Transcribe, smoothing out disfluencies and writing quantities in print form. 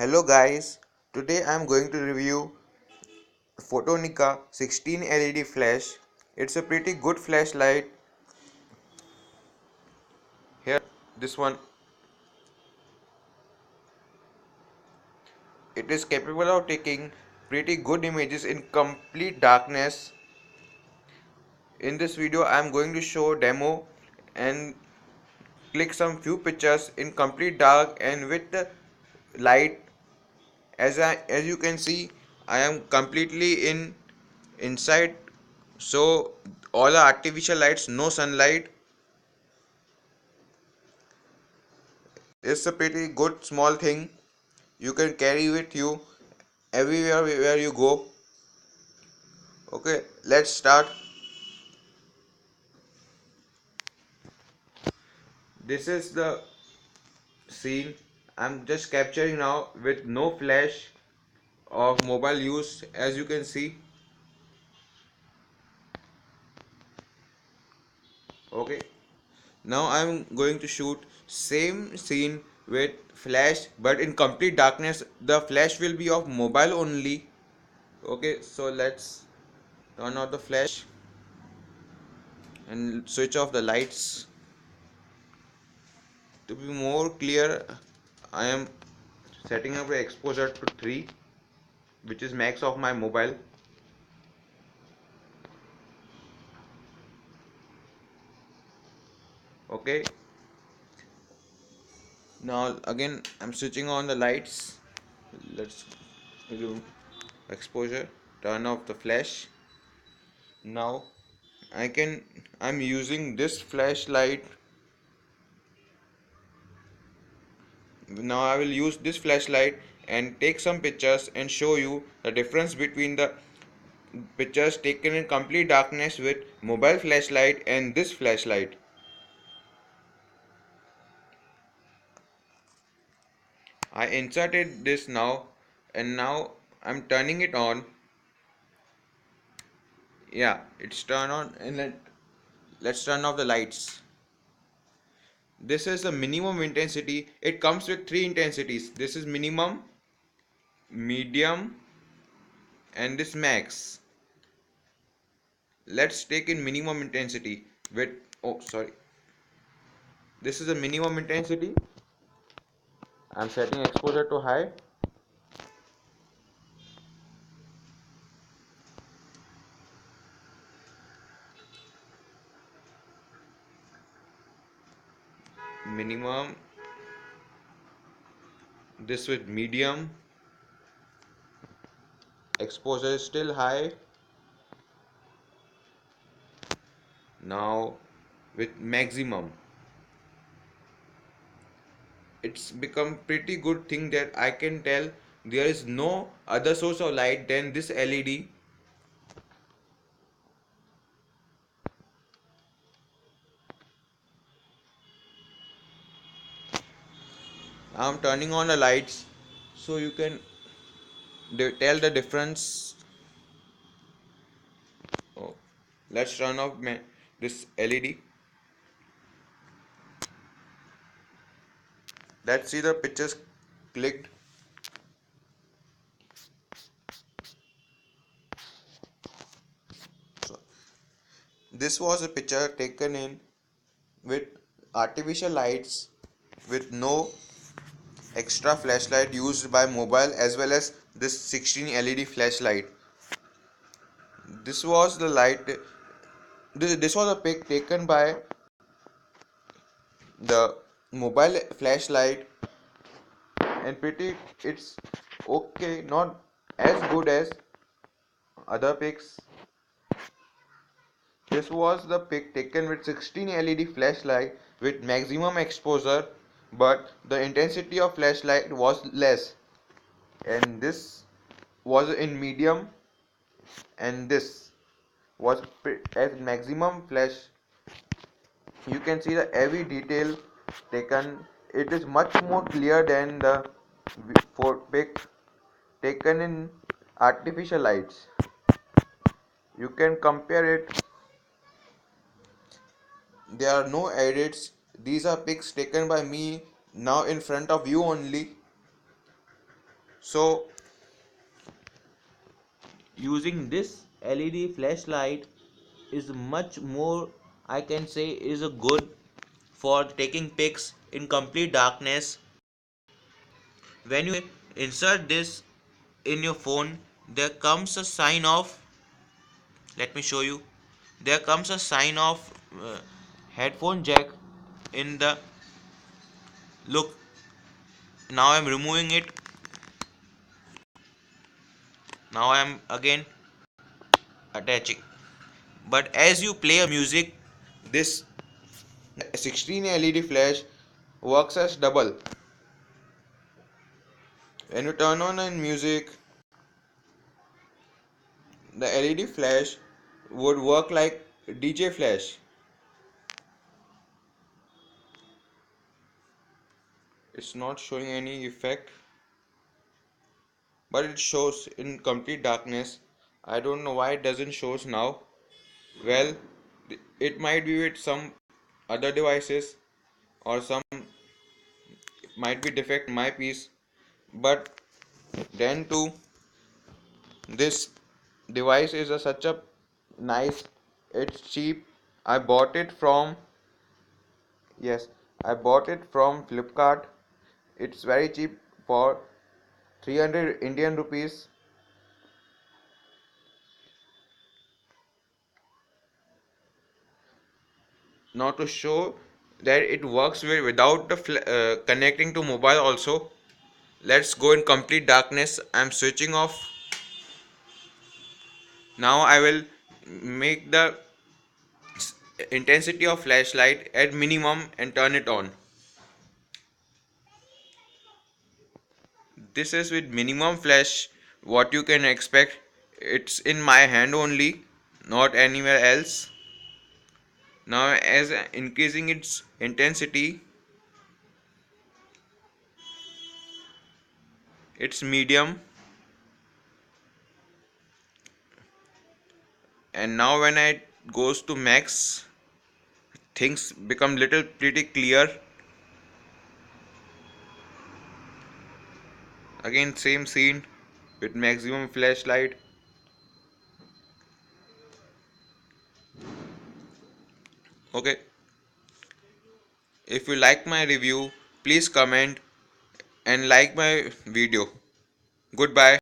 Hello guys, today I am going to review Fotonica 16 LED flash. It's a pretty good flashlight. Here, this one. It is capable of taking pretty good images in complete darkness. In this video, I am going to show demo and click some few pictures in complete dark and with the light. As you can see, I am completely inside, so all are artificial lights, no sunlight. It's a pretty good small thing. You can carry with you everywhere where you go. Okay, let's start. This is the scene I'm just capturing now with no flash of mobile use, as you can see. Okay, now I'm going to shoot same scene with flash but in complete darkness. The flash will be of mobile only. Okay, so let's turn off the flash and switch off the lights. To be more clear, I am setting up the exposure to 3, which is max of my mobile. Okay, now again I'm switching on the lights. Let's do exposure, turn off the flash. Now I'm using this flashlight. Now I will use this flashlight and take some pictures and show you the difference between the pictures taken in complete darkness with mobile flashlight and this flashlight. I inserted this now, and now I'm turning it on. Yeah, it's turned on, and let's turn off the lights. This is the minimum intensity. It comes with 3 intensities. This is minimum, medium, and this max. Let's take in minimum intensity with, oh sorry, this is the minimum intensity. I'm setting exposure to high. Minimum, this with medium, exposure is still high. Now with maximum, it's become pretty good thing that I can tell there is no other source of light than this LED. I'm turning on the lights so you can tell the difference. Oh, let's turn off this LED. Let's see the pictures clicked. So, this was a picture taken in with artificial lights with no extra flashlight used by mobile, as well as this 16 LED flashlight. This was the light. This was a pic taken by the mobile flashlight, and pretty it's okay, not as good as other pics. This was the pic taken with 16 LED flashlight with maximum exposure, but the intensity of flashlight was less, and this was in medium, and this was as maximum flash. You can see the every detail taken. It is much more clear than the pic taken in artificial lights. You can compare it. There are no edits. These are pics taken by me now in front of you only. So using this LED flashlight is much more, I can say, is a good for taking pics in complete darkness. When you insert this in your phone, there comes a sign of, let me show you, there comes a sign of headphone jack in the, look, now I'm removing it. Now I'm again attaching. But as you play a music, this 16 LED flash works as double. When you turn on a music, the LED flash would work like DJ flash. It's not showing any effect, but it shows in complete darkness. I don't know why it doesn't shows now. Well, it might be with some other devices, or some might be defect in my piece, but then too, this device is such a nice, it's cheap. I bought it from, yes, I bought it from Flipkart. It's very cheap for 300 Indian rupees. Now to show that it works without the connecting to mobile also, let's go in complete darkness. I'm switching off. Now I will make the intensity of flashlight at minimum and turn it on. This is with minimum flash, what you can expect. It's in my hand only, not anywhere else. Now as increasing its intensity, it's medium, and now when I goes to max, things become little pretty clear. Again same scene with maximum flashlight. Okay, if you like my review, please comment and like my video. Goodbye.